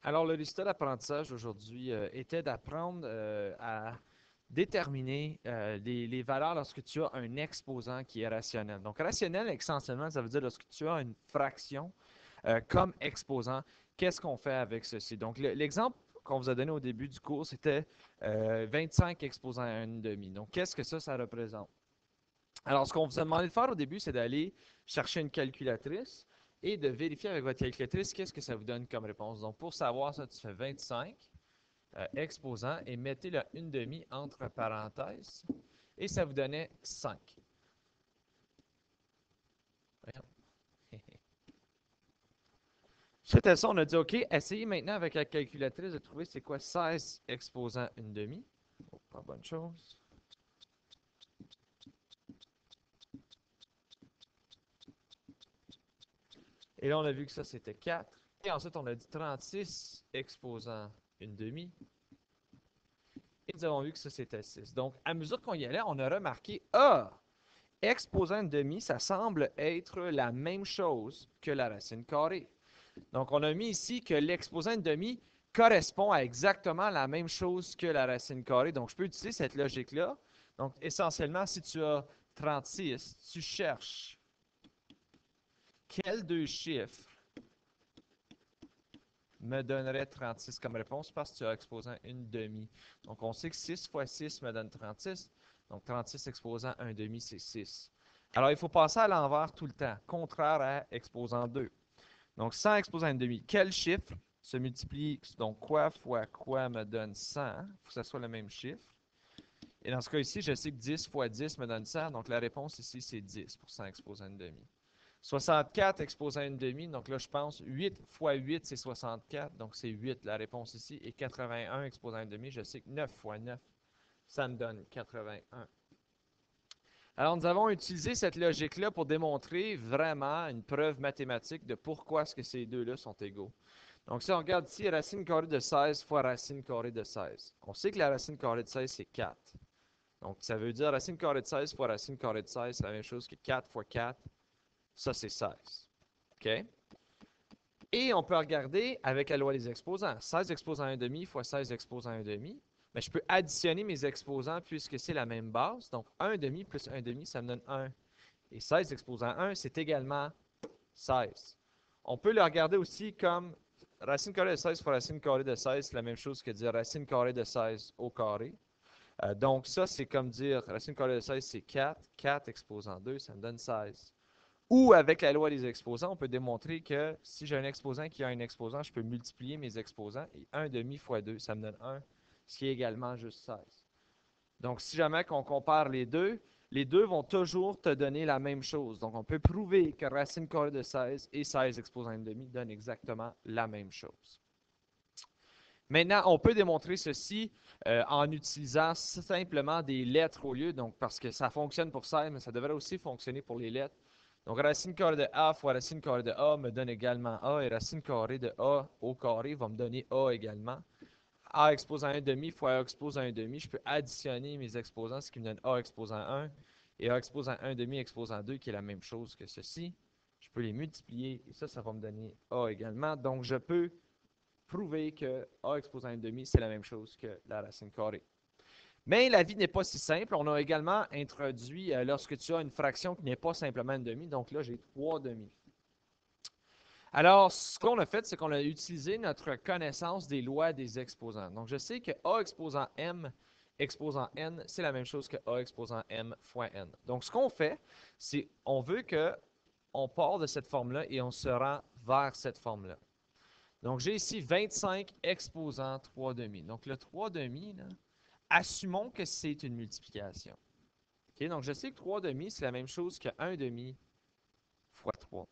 Alors, le résultat d'apprentissage aujourd'hui était d'apprendre à déterminer les valeurs lorsque tu as un exposant qui est rationnel. Donc, rationnel, essentiellement, ça veut dire lorsque tu as une fraction comme exposant, qu'est-ce qu'on fait avec ceci? Donc, l'exemple qu'on vous a donné au début du cours, c'était 25 exposant à 1,5. Donc, qu'est-ce que ça représente? Alors, ce qu'on vous a demandé de faire au début, c'est d'aller chercher une calculatrice et de vérifier avec votre calculatrice qu'est-ce que ça vous donne comme réponse. Donc, pour savoir ça, tu fais 25 exposants et mettez le 1,5 entre parenthèses et ça vous donnait 5. Suite à ça, on a dit OK, essayez maintenant avec la calculatrice de trouver c'est quoi 16 exposants 1,5. Oh, pas bonne chose. Et là, on a vu que ça, c'était 4. Et ensuite, on a dit 36 exposants 1,5. Et nous avons vu que ça, c'était 6. Donc, à mesure qu'on y allait, on a remarqué, exposant 1,5, ça semble être la même chose que la racine carrée. Donc, on a mis ici que l'exposant 1,5 correspond à exactement la même chose que la racine carrée. Donc, je peux utiliser cette logique-là. Donc, essentiellement, si tu as 36, tu cherches quels deux chiffres me donnerait 36 comme réponse parce que tu as exposant 1,5. Donc, on sait que 6 fois 6 me donne 36. Donc, 36 exposant 1,5, c'est 6. Alors, il faut passer à l'envers tout le temps, contraire à exposant 2. Donc, 100 exposant 1,5. Quel chiffre se multiplie? Donc, quoi fois quoi me donne 100? Il faut que ce soit le même chiffre. Et dans ce cas ici, je sais que 10 fois 10 me donne 100. Donc, la réponse ici, c'est 10 pour 100 exposant 1,5. 64 exposant 1,5. Donc là, je pense 8 fois 8, c'est 64. Donc, c'est 8 la réponse ici. Et 81 exposant 1,5. Je sais que 9 fois 9, ça me donne 81. Alors, nous avons utilisé cette logique-là pour démontrer vraiment une preuve mathématique de pourquoi est-ce que ces deux-là sont égaux. Donc, si on regarde ici, racine carrée de 16 fois racine carrée de 16. On sait que la racine carrée de 16, c'est 4. Donc, ça veut dire racine carrée de 16 fois racine carrée de 16, c'est la même chose que 4 fois 4. Ça, c'est 16. OK? Et on peut regarder avec la loi des exposants. 16 exposants 1,5 fois 16 exposants 1,5. Mais je peux additionner mes exposants puisque c'est la même base. Donc, 1,5 plus 1,5, ça me donne 1. Et 16 exposant 1, c'est également 16. On peut le regarder aussi comme racine carrée de 16 fois racine carrée de 16, c'est la même chose que dire racine carrée de 16 au carré. Donc, ça, c'est comme dire racine carrée de 16, c'est 4. 4 exposant 2, ça me donne 16. Ou avec la loi des exposants, on peut démontrer que si j'ai un exposant qui a un exposant, je peux multiplier mes exposants et 1,5 fois 2, ça me donne 1, ce qui est également juste 16. Donc, si jamais on compare les deux vont toujours te donner la même chose. Donc, on peut prouver que racine carrée de 16 et 16 exposant 1,5 donnent exactement la même chose. Maintenant, on peut démontrer ceci en utilisant simplement des lettres au lieu, donc parce que ça fonctionne pour 16, mais ça devrait aussi fonctionner pour les lettres. Donc, racine carrée de A fois racine carrée de A me donne également A, et racine carrée de A au carré va me donner A également. A exposant 1,5 fois A exposant 1,5, je peux additionner mes exposants, ce qui me donne A exposant 1, et A exposant 1,5 exposant 2, qui est la même chose que ceci. Je peux les multiplier, et ça va me donner A également. Donc, je peux prouver que A exposant 1,5, c'est la même chose que la racine carrée. Mais la vie n'est pas si simple. On a également introduit, lorsque tu as une fraction qui n'est pas simplement 1,5, donc là, j'ai 3 demi. Alors, ce qu'on a fait, c'est qu'on a utilisé notre connaissance des lois des exposants. Donc, je sais que A exposant M exposant N, c'est la même chose que A exposant M fois N. Donc, ce qu'on fait, c'est on veut qu'on part de cette forme-là et on se rend vers cette forme-là. Donc, j'ai ici 25 exposant 3 demi. Donc, le 3 demi, là, assumons que c'est une multiplication. Okay? Donc, je sais que 3 demi, c'est la même chose que 1 demi fois 3.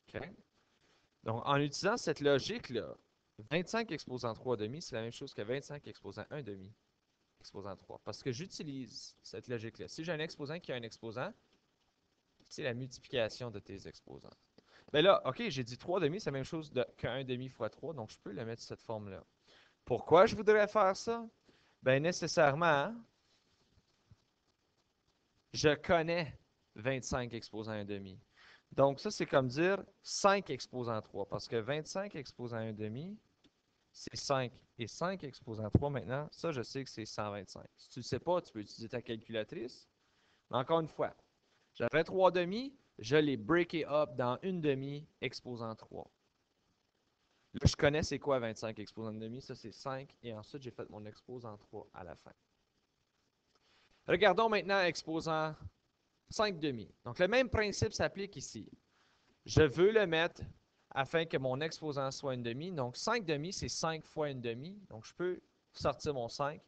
Okay? Donc, en utilisant cette logique-là, 25 exposant 3 demi, c'est la même chose que 25 exposant 1 demi exposant 3. Parce que j'utilise cette logique-là. Si j'ai un exposant qui a un exposant, c'est la multiplication de tes exposants. Bien là, OK, j'ai dit 3 demi, c'est la même chose que 1 demi fois 3, donc je peux le mettre de cette forme-là. Pourquoi je voudrais faire ça? Bien, nécessairement, je connais 25 exposant 1 demi. Donc, ça, c'est comme dire 5 exposant 3, parce que 25 exposant 1 demi, c'est 5. Et 5 exposant 3 maintenant, ça, je sais que c'est 125. Si tu ne le sais pas, tu peux utiliser ta calculatrice. Mais encore une fois, j'avais 3 demi, je l'ai breaké up dans une demi exposant 3. Là, je connais c'est quoi 25 exposant 1 demi, ça c'est 5. Et ensuite, j'ai fait mon exposant 3 à la fin. Regardons maintenant exposant 5 demi. Donc, le même principe s'applique ici. Je veux le mettre afin que mon exposant soit une demi. Donc, 5 demi, c'est 5 fois une demi. Donc, je peux sortir mon 5.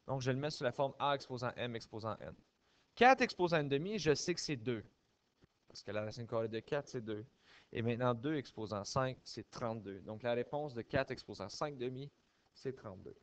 Donc, je le mets sous la forme A exposant M exposant N. 4 exposant une demi, je sais que c'est 2. Parce que la racine carrée de 4, c'est 2. Et maintenant, 2 exposant 5, c'est 32. Donc, la réponse de 4 exposant 5 demi, c'est 32.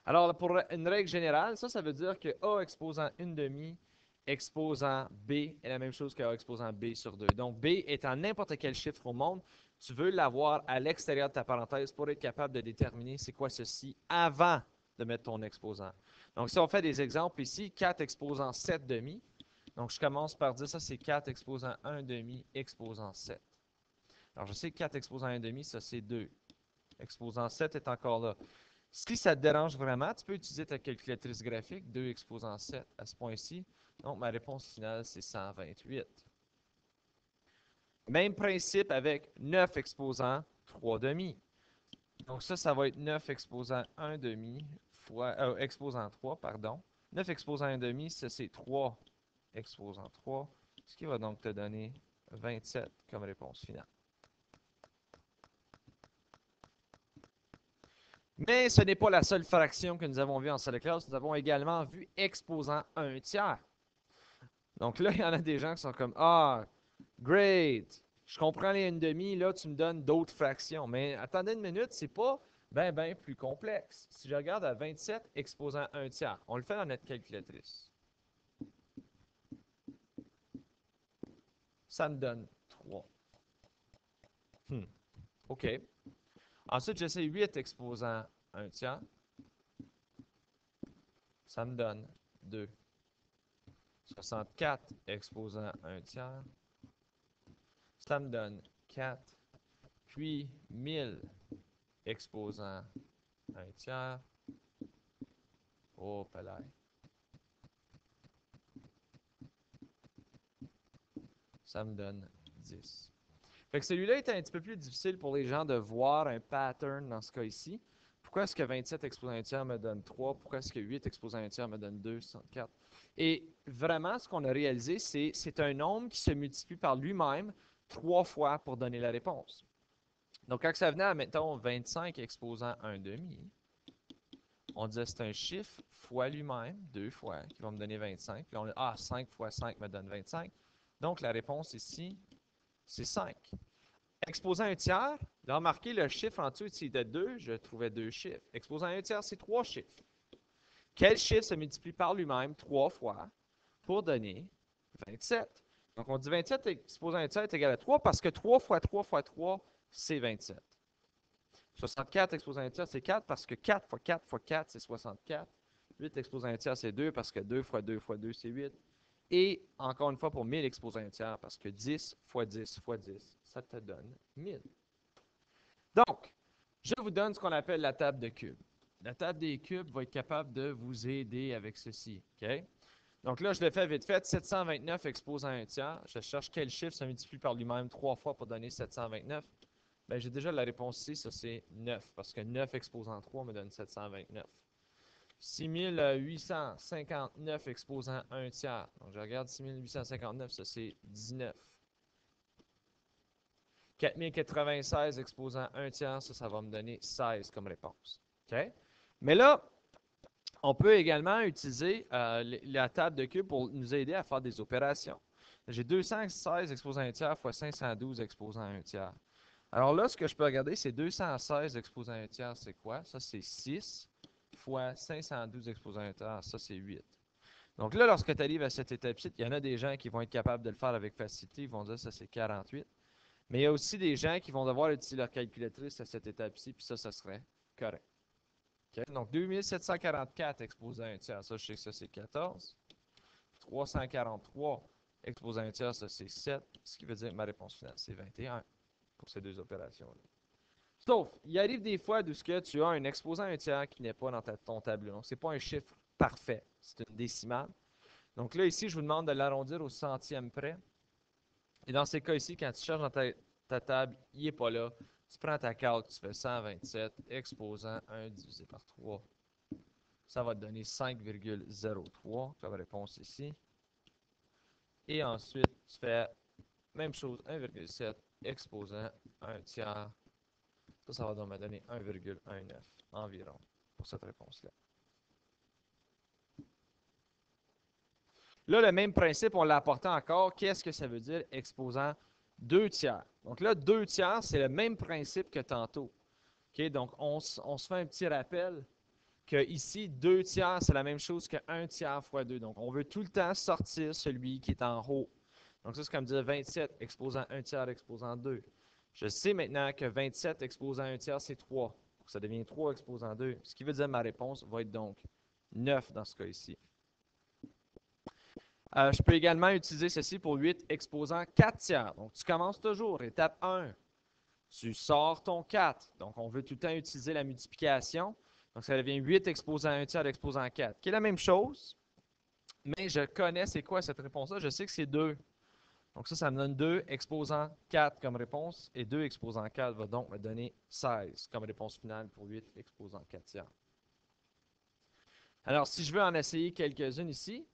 Alors, pour une règle générale, ça veut dire que A exposant une demi exposant B est la même chose que A exposant B sur 2. Donc, B étant n'importe quel chiffre au monde, tu veux l'avoir à l'extérieur de ta parenthèse pour être capable de déterminer c'est quoi ceci avant de mettre ton exposant. Donc, si on fait des exemples ici, 4 exposant 7 demi. Donc, je commence par dire ça, c'est 4 exposant 1 demi exposant 7. Alors, je sais que 4 exposant 1 demi, ça c'est 2. Exposant 7 est encore là. Si ça te dérange vraiment, tu peux utiliser ta calculatrice graphique, 2 exposant 7 à ce point-ci. Donc, ma réponse finale, c'est 128. Même principe avec 9 exposant 3 demi. Donc, ça va être 9 exposant 1 demi fois, exposant 3, pardon. 9 exposant 1 demi, ça c'est 3 exposant 3, ce qui va donc te donner 27 comme réponse finale. Mais ce n'est pas la seule fraction que nous avons vue en salle de classe. Nous avons également vu exposant 1 tiers. Donc là, il y en a des gens qui sont comme ah, great, je comprends les 1/2, là, tu me donnes d'autres fractions. Mais attendez une minute, c'est pas ben plus complexe. Si je regarde à 27 exposant 1 tiers, on le fait dans notre calculatrice. Ça me donne 3. OK. Ensuite, j'essaie 8 exposant 1 tiers. Ça me donne 2. 64 exposant 1 tiers. Ça me donne 4. Puis 1000 exposant 1 tiers. Oh, palais. Ça me donne 10. Fait que celui-là est un petit peu plus difficile pour les gens de voir un pattern dans ce cas ici. Pourquoi est-ce que 27 exposant 1 tiers me donne 3? Pourquoi est-ce que 8 exposant 1 tiers me donne 2, 64? Et vraiment, ce qu'on a réalisé, c'est un nombre qui se multiplie par lui-même 3 fois pour donner la réponse. Donc, quand ça venait à, mettons, 25 exposant 1 demi, on disait c'est un chiffre fois lui-même, 2 fois, qui va me donner 25. Puis on a, 5 fois 5 me donne 25. Donc, la réponse ici, c'est 5. Exposant 1 tiers, là, remarquez le chiffre en dessous ici de 2, je trouvais 2 chiffres. Exposant 1 tiers, c'est 3 chiffres. Quel chiffre se multiplie par lui-même 3 fois pour donner 27? Donc, on dit 27 exposant 1 tiers est égal à 3 parce que 3 fois 3 fois 3, c'est 27. 64 exposant 1 tiers, c'est 4 parce que 4 fois 4 fois 4, c'est 64. 8 exposant 1 tiers, c'est 2 parce que 2 fois 2 fois 2, c'est 8. Et encore une fois pour 1000 exposant 1 tiers parce que 10 fois 10 fois 10, ça te donne 1000. Donc, je vous donne ce qu'on appelle la table de cubes. La table des cubes va être capable de vous aider avec ceci. OK? Donc là, je le fais vite fait. 729 exposant 1 tiers. Je cherche quel chiffre se multiplie par lui-même 3 fois pour donner 729. Bien, j'ai déjà la réponse ici, ça c'est 9, parce que 9 exposant 3 me donne 729. 6859 exposant 1 tiers. Donc, je regarde 6859, ça c'est 19. 4096 exposant 1 tiers, ça va me donner 16 comme réponse. OK? Mais là, on peut également utiliser la table de cubes pour nous aider à faire des opérations. J'ai 216 exposant 1 tiers fois 512 exposant 1 tiers. Alors là, ce que je peux regarder, c'est 216 exposant 1 tiers, c'est quoi? Ça, c'est 6 fois 512 exposant 1 tiers, ça, c'est 8. Donc là, lorsque tu arrives à cette étape-ci, il y en a des gens qui vont être capables de le faire avec facilité, ils vont dire ça, c'est 48. Mais il y a aussi des gens qui vont devoir utiliser leur calculatrice à cette étape-ci, puis ça serait correct. Okay? Donc, 2744 exposant 1 tiers, ça, je sais que ça, c'est 14. 343 exposant 1 tiers, ça c'est 7, ce qui veut dire que ma réponse finale, c'est 21 pour ces deux opérations-là. Sauf, il arrive des fois d'où tu as un exposant 1 tiers qui n'est pas dans ton tableau. Donc, ce n'est pas un chiffre parfait, c'est une décimale. Donc là, ici, je vous demande de l'arrondir au centième près. Et dans ces cas ici, quand tu cherches dans ta table, il n'est pas là. Tu prends ta calque, tu fais 127, exposant 1 divisé par 3. Ça va te donner 5,03 comme réponse ici. Et ensuite, tu fais même chose, 1,7, exposant 1 tiers. Ça va donc me donner 1,19 environ pour cette réponse-là. Là, le même principe, on l'a apporté encore. Qu'est-ce que ça veut dire exposant 2 tiers? Donc là, 2 tiers, c'est le même principe que tantôt. Okay? Donc, on se fait un petit rappel que ici, 2 tiers, c'est la même chose que 1 tiers fois 2. Donc, on veut tout le temps sortir celui qui est en haut. Donc, ça, c'est comme dire 27 exposant 1 tiers exposant 2. Je sais maintenant que 27 exposant 1 tiers, c'est 3. Donc, ça devient 3 exposant 2. Ce qui veut dire que ma réponse va être donc 9 dans ce cas ici. Je peux également utiliser ceci pour 8 exposant 4 tiers. Donc, tu commences toujours, étape 1. Tu sors ton 4. Donc, on veut tout le temps utiliser la multiplication. Donc, ça devient 8 exposant 1 tiers exposant 4, qui est la même chose. Mais je connais c'est quoi cette réponse-là. Je sais que c'est 2. Donc, ça me donne 2 exposant 4 comme réponse. Et 2 exposant 4 va donc me donner 16 comme réponse finale pour 8 exposant 4 tiers. Alors, si je veux en essayer quelques-unes ici,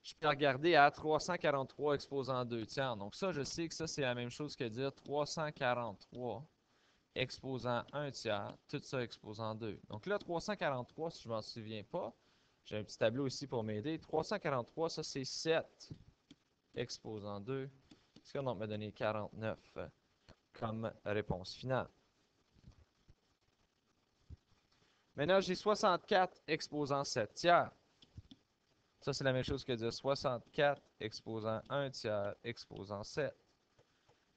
je peux regarder à 343 exposant 2 tiers. Donc ça, je sais que ça, c'est la même chose que dire 343 exposant 1 tiers, tout ça exposant 2. Donc là, 343, si je ne m'en souviens pas, j'ai un petit tableau ici pour m'aider. 343, ça, c'est 7 exposant 2. Ce qui va donc me donner 49 comme réponse finale. Maintenant, j'ai 64 exposant 7 tiers. Ça, c'est la même chose que dire 64 exposant 1 tiers exposant 7.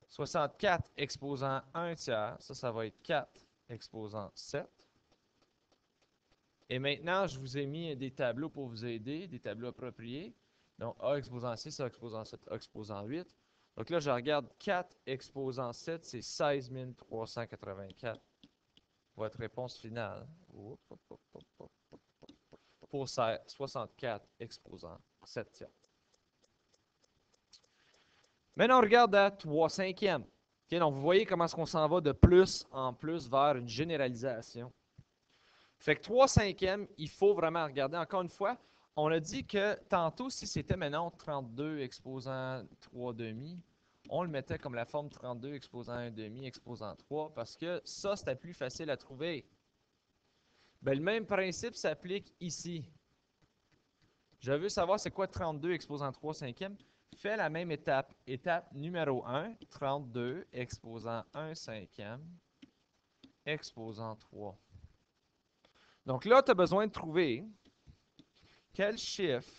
64 exposant 1 tiers, ça va être 4 exposant 7. Et maintenant, je vous ai mis des tableaux pour vous aider, des tableaux appropriés. Donc, A exposant 6, A exposant 7, A exposant 8. Donc là, je regarde 4 exposant 7, c'est 16 384. Votre réponse finale. Pour 64 exposant 7 tiers. Maintenant, on regarde à 3 cinquièmes. Okay, donc, vous voyez comment est-ce qu'on s'en va de plus en plus vers une généralisation. Fait que 3 cinquièmes, il faut vraiment regarder. Encore une fois, on a dit que tantôt, si c'était maintenant 32 exposant 3 demi, on le mettait comme la forme 32 exposant 1 demi exposant 3 parce que ça, c'était plus facile à trouver. Bien, le même principe s'applique ici. Je veux savoir c'est quoi 32 exposant 3 cinquièmes. Fais la même étape. Étape numéro 1, 32 exposant 1 cinquième exposant 3. Donc là, tu as besoin de trouver quel chiffre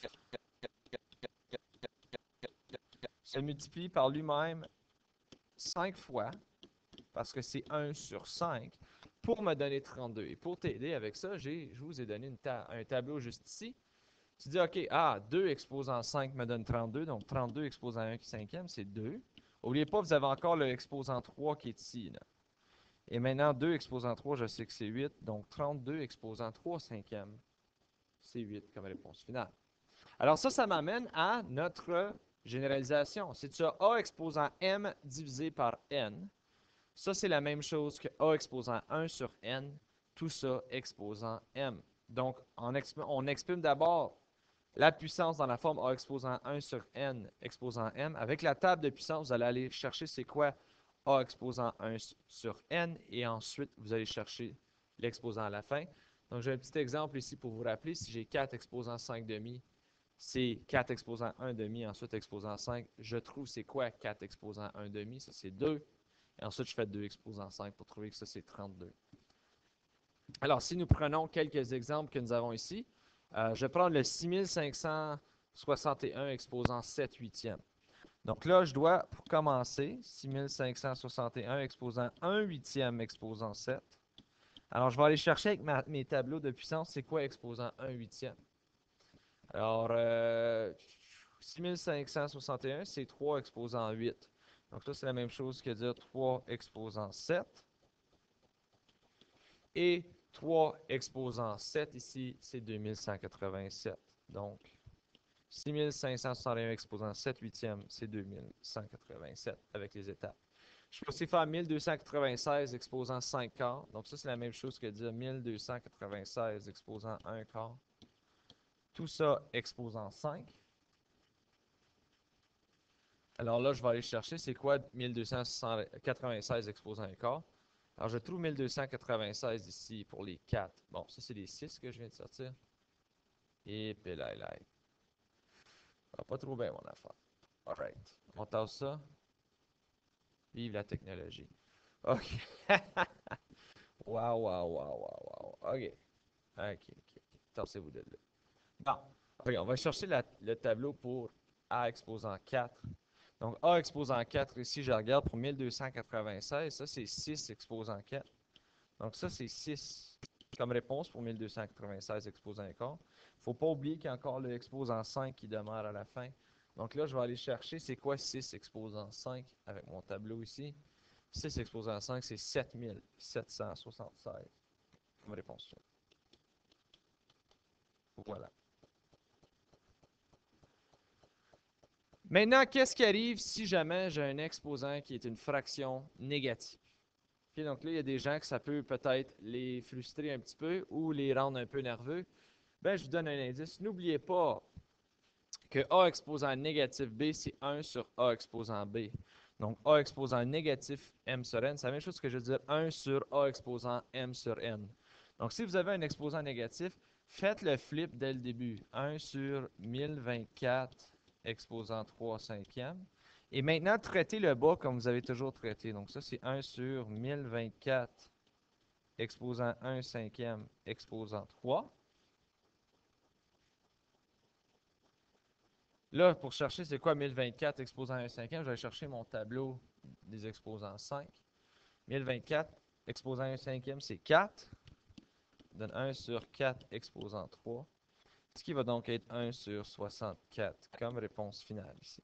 se multiplie par lui-même 5 fois, parce que c'est 1 sur 5, pour me donner 32. Et pour t'aider avec ça, je vous ai donné un tableau juste ici. Tu dis, OK, 2 exposant 5 me donne 32, donc 32 exposant 1 cinquième, c'est 2. N'oubliez pas, vous avez encore le exposant 3 qui est ici. Là. Et maintenant, 2 exposant 3, je sais que c'est 8, donc 32 exposant 3 cinquième, c'est 8 comme réponse finale. Alors ça m'amène à notre généralisation. Si tu as A exposant M divisé par N, ça c'est la même chose que A exposant 1 sur N, tout ça exposant M. Donc, on exprime d'abord la puissance dans la forme A exposant 1 sur N exposant M. Avec la table de puissance, vous allez aller chercher c'est quoi A exposant 1 sur N et ensuite, vous allez chercher l'exposant à la fin. Donc, j'ai un petit exemple ici pour vous rappeler. Si j'ai 4 exposant 5 demi, c'est 4 exposant 1 demi, ensuite exposant 5. Je trouve c'est quoi 4 exposant 1 demi, ça c'est 2. Et ensuite, je fais 2 exposant 5 pour trouver que ça c'est 32. Alors, si nous prenons quelques exemples que nous avons ici, je vais prendre le 6561 exposant 7 huitièmes. Donc là, je dois, pour commencer, 6561 exposant 1 huitième exposant 7. Alors, je vais aller chercher avec mes tableaux de puissance, c'est quoi exposant 1 huitième? Alors, 6561, c'est 3 exposant 8. Donc ça, c'est la même chose que dire 3 exposant 7. Et 3 exposant 7 ici, c'est 2187. Donc, 6561 exposant 7 huitièmes, c'est 2187 avec les étapes. Je peux aussi faire 1296 exposant 5 quarts. Donc ça, c'est la même chose que dire 1296 exposant 1 quart. Tout ça exposant 5. Alors là, je vais aller chercher, c'est quoi 1296 exposant 1 quart? Alors, je trouve 1296 ici pour les 4. Bon, ça, c'est les 6 que je viens de sortir. Et puis là. Ça va pas trop bien, mon affaire. Alright. On tasse ça. Vive la technologie. OK. Wow. OK. OK. Tassez-vous de là. Bon. OK, on va chercher le tableau pour A exposant 4. Donc, A exposant 4, ici, je regarde pour 1296. Ça, c'est 6 exposant 4. Donc, ça, c'est 6 comme réponse pour 1296 exposant un quart. Il ne faut pas oublier qu'il y a encore le exposant 5 qui demeure à la fin. Donc là, je vais aller chercher c'est quoi 6 exposant 5 avec mon tableau ici. 6 exposant 5, c'est 7776 comme réponse. Voilà. Maintenant, qu'est-ce qui arrive si jamais j'ai un exposant qui est une fraction négative? Okay, donc là, il y a des gens que ça peut peut-être les frustrer un petit peu ou les rendre un peu nerveux. Ben, je vous donne un indice. N'oubliez pas que A exposant négatif B, c'est 1 sur A exposant B. Donc, A exposant négatif M sur N, c'est la même chose que je veux dire 1 sur A exposant M sur N. Donc, si vous avez un exposant négatif, faites le flip dès le début. 1 sur 1024 exposant 3 cinquièmes. Et maintenant, traitez le bas comme vous avez toujours traité. Donc, ça, c'est 1 sur 1024 exposant 1 cinquième exposant 3. Là, pour chercher c'est quoi 1024 exposant 1 cinquième, je vais chercher mon tableau des exposants 5. 1024 exposant 1 cinquième, c'est 4. Ça donne 1 sur 4 exposant 3. Ce qui va donc être 1 sur 64 comme réponse finale ici.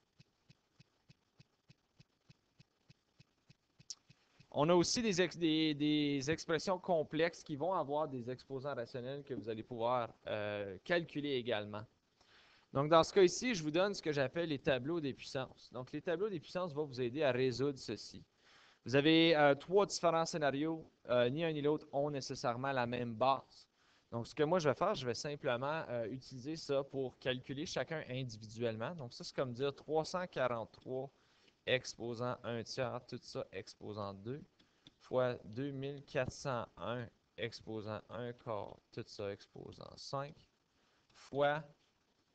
On a aussi des expressions complexes qui vont avoir des exposants rationnels que vous allez pouvoir calculer également. Donc, dans ce cas ici, je vous donne ce que j'appelle les tableaux des puissances. Donc, les tableaux des puissances vont vous aider à résoudre ceci. Vous avez trois différents scénarios. Ni un ni l'autre ont nécessairement la même base. Donc, ce que moi, je vais faire, je vais simplement utiliser ça pour calculer chacun individuellement. Donc, ça, c'est comme dire 343 exposant 1 tiers, tout ça exposant 2, fois 2401 exposant 1 quart, tout ça exposant 5, fois,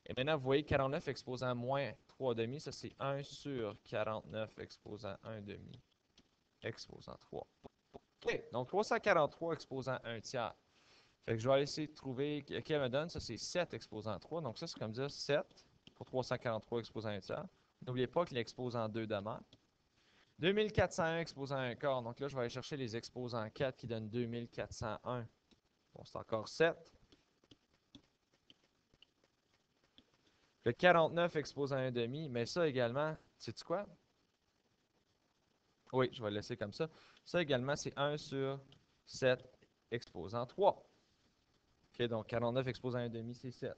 et maintenant vous voyez 49 exposant moins 3 demi, ça c'est 1 sur 49 exposant 1 demi, exposant 3. OK, donc 343 exposant 1 tiers. Fait que je vais aller essayer de trouver, qu'elle me donne, ça c'est 7 exposant 3, donc ça c'est comme dire 7 pour 343 exposant 1 tiers. N'oubliez pas que l'exposant 2 demeure. 2401 exposant 1 quart. Donc là, je vais aller chercher les exposants 4 qui donnent 2401. Bon, c'est encore 7. Le 49 exposant 1 demi, mais ça également, sais-tu quoi? Oui, je vais le laisser comme ça. Ça également, c'est 1 sur 7 exposant 3. OK, donc 49 exposant 1 demi, c'est 7.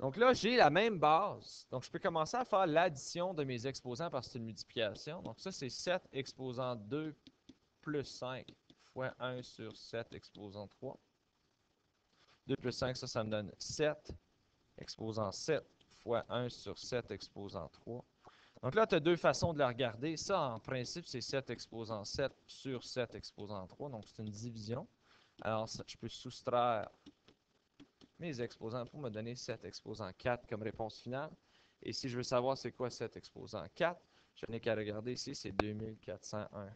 Donc là, j'ai la même base. Donc, je peux commencer à faire l'addition de mes exposants parce que c'est une multiplication. Donc, ça, c'est 7 exposant 2 plus 5 fois 1 sur 7 exposant 3. 2 plus 5, ça me donne 7 exposant 7 fois 1 sur 7 exposant 3. Donc là, tu as deux façons de la regarder. Ça, en principe, c'est 7 exposant 7 sur 7 exposant 3. Donc, c'est une division. Alors, ça, je peux soustraire mes exposants pour me donner 7 exposant 4 comme réponse finale. Et si je veux savoir c'est quoi 7 exposant 4, je n'ai qu'à regarder ici, c'est 2401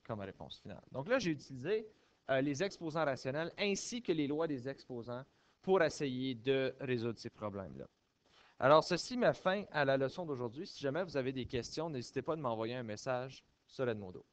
comme réponse finale. Donc là, j'ai utilisé les exposants rationnels ainsi que les lois des exposants pour essayer de résoudre ces problèmes-là. Alors, ceci met fin à la leçon d'aujourd'hui. Si jamais vous avez des questions, n'hésitez pas à m'envoyer un message sur Edmodo.